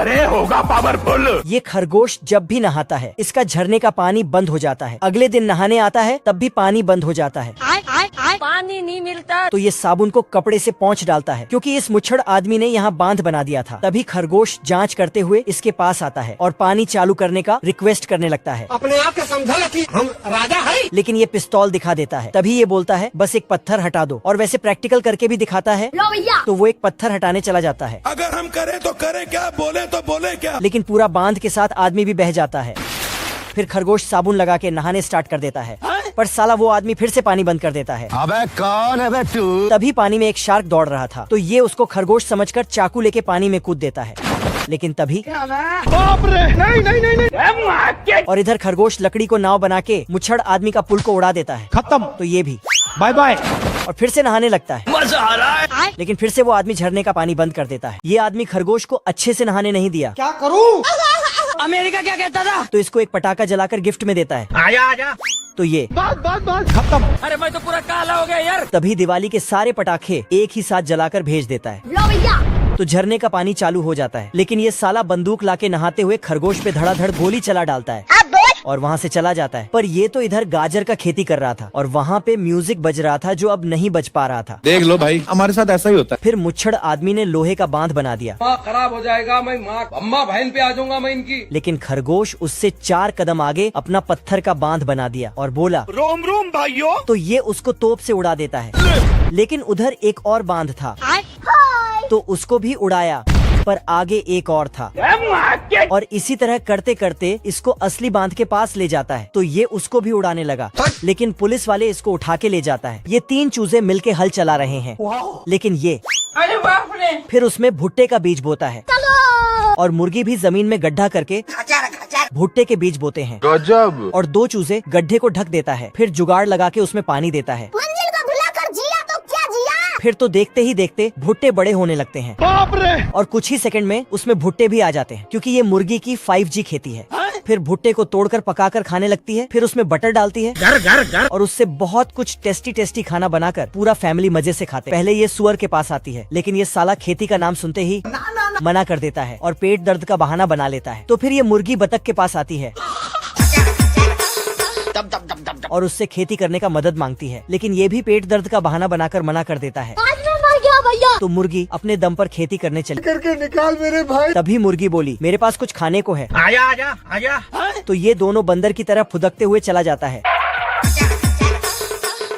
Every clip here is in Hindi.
अरे होगा पावरफुल। ये खरगोश जब भी नहाता है इसका झरने का पानी बंद हो जाता है। अगले दिन नहाने आता है तब भी पानी बंद हो जाता है। पानी नहीं मिलता तो ये साबुन को कपड़े से पोंछ डालता है क्योंकि इस मुच्छड़ आदमी ने यहाँ बांध बना दिया था। तभी खरगोश जांच करते हुए इसके पास आता है और पानी चालू करने का रिक्वेस्ट करने लगता है। अपने आप के समझा कि हम राजा है। लेकिन ये पिस्तौल दिखा देता है। तभी ये बोलता है बस एक पत्थर हटा दो, और वैसे प्रैक्टिकल करके भी दिखाता है। तो वो एक पत्थर हटाने चला जाता है। अगर हम करें तो करें क्या, बोले तो बोले क्या। लेकिन पूरा बांध के साथ आदमी भी बह जाता है। फिर खरगोश साबुन लगा के नहाने स्टार्ट कर देता है, पर साला वो आदमी फिर से पानी बंद कर देता है। अबे कौन है बे तू? तभी पानी में एक शार्क दौड़ रहा था, तो ये उसको खरगोश समझकर चाकू लेके पानी में कूद देता है। लेकिन तभी बाप रे, नहीं। और इधर खरगोश लकड़ी को नाव बना के मुच्छड़ आदमी का पुल को उड़ा देता है। खत्म। तो ये भी बाय बाय। और फिर से नहाने लगता है। मजा आ रहा है। लेकिन फिर से वो आदमी झरने का पानी बंद कर देता है। ये आदमी खरगोश को अच्छे से नहाने नहीं दिया। क्या करूँ? अमेरिका क्या कहता था? तो इसको एक पटाखा जलाकर गिफ्ट में देता है। आजा आजा। तो ये बस खत्म। अरे मैं तो पूरा काला हो गया यार। तभी दिवाली के सारे पटाखे एक ही साथ जलाकर भेज देता है। तो झरने का पानी चालू हो जाता है। लेकिन ये साला बंदूक लाके नहाते हुए खरगोश पे धड़ाधड़ गोली चला डालता है और वहाँ से चला जाता है। पर ये तो इधर गाजर का खेती कर रहा था और वहाँ पे म्यूजिक बज रहा था जो अब नहीं बज पा रहा था। देख लो भाई, हमारे साथ ऐसा ही होता है। फिर मुच्छड़ आदमी ने लोहे का बांध बना दिया। खराब हो जाएगा, मैं माँ अम्मा बहन पे आ जाऊंगा मैं इनकी। लेकिन खरगोश उससे 4 कदम आगे अपना पत्थर का बांध बना दिया और बोला रोम रोम भाइयों। तो ये उसको तोप से उड़ा देता है। लेकिन उधर एक और बांध था तो उसको भी उड़ाया, पर आगे एक और था। और इसी तरह करते करते इसको असली बांध के पास ले जाता है। तो ये उसको भी उड़ाने लगा, लेकिन पुलिस वाले इसको उठा के ले जाता है। ये 3 चूजे मिलके हल चला रहे हैं। लेकिन ये अरे बाप रे। फिर उसमें भुट्टे का बीज बोता है और मुर्गी भी जमीन में गड्ढा करके भुट्टे के बीज बोते हैं। गजब। और 2 चूजे गड्ढे को ढक देता है। फिर जुगाड़ लगा के उसमें पानी देता है। फिर तो देखते ही देखते भुट्टे बड़े होने लगते हैं। बाप रे। और कुछ ही सेकंड में उसमें भुट्टे भी आ जाते हैं, क्योंकि ये मुर्गी की 5G खेती है। फिर भुट्टे को तोड़कर पकाकर खाने लगती है। फिर उसमें बटर डालती है घर और उससे बहुत कुछ टेस्टी खाना बनाकर पूरा फैमिली मजे से खाते हैं। पहले ये सुअर के पास आती है, लेकिन ये साला खेती का नाम सुनते ही मना कर देता है और पेट दर्द का बहाना बना लेता है। तो फिर ये मुर्गी बतख के पास आती है और उससे खेती करने का मदद मांगती है, लेकिन ये भी पेट दर्द का बहाना बनाकर मना कर देता है। तो मुर्गी अपने दम पर खेती करने चली। करके निकाल मेरे भाई। तभी मुर्गी बोली मेरे पास कुछ खाने को है। आजा आजा आजा। तो ये दोनों बंदर की तरह फुदकते हुए चला जाता है।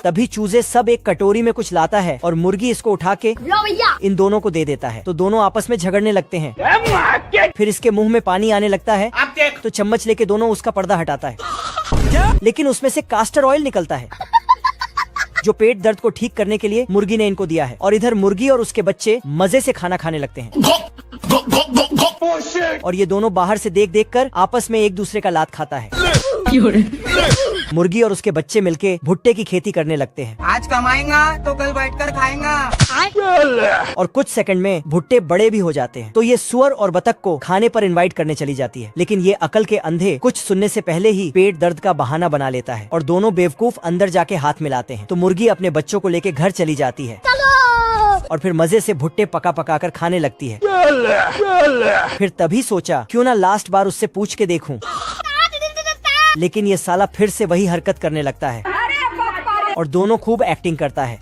तभी चूजे सब एक कटोरी में कुछ लाता है और मुर्गी इसको उठा के इन दोनों को दे देता है। तो दोनों आपस में झगड़ने लगते हैं। फिर इसके मुंह में पानी आने लगता है तो चम्मच लेके दोनों उसका पर्दा हटाता है, लेकिन उसमें से कास्टर ऑयल निकलता है जो पेट दर्द को ठीक करने के लिए मुर्गी ने इनको दिया है। और इधर मुर्गी और उसके बच्चे मजे से खाना खाने लगते हैं। और ये दोनों बाहर से देख कर आपस में एक दूसरे का लात खाता है। मुर्गी और उसके बच्चे मिलके भुट्टे की खेती करने लगते हैं। आज कमाएगा तो कल बैठकर खाएगा। और कुछ सेकंड में भुट्टे बड़े भी हो जाते हैं। तो ये सुअर और बतख को खाने पर इनवाइट करने चली जाती है, लेकिन ये अकल के अंधे कुछ सुनने से पहले ही पेट दर्द का बहाना बना लेता है और दोनों बेवकूफ अंदर जाके हाथ मिलाते हैं। तो मुर्गी अपने बच्चों को लेके घर चली जाती है और फिर मजे से भुट्टे पका कर खाने लगती है। फिर तभी सोचा क्यों ना लास्ट बार उससे पूछ के देखूं, लेकिन ये साला फिर से वही हरकत करने लगता है और दोनों खूब एक्टिंग करता है।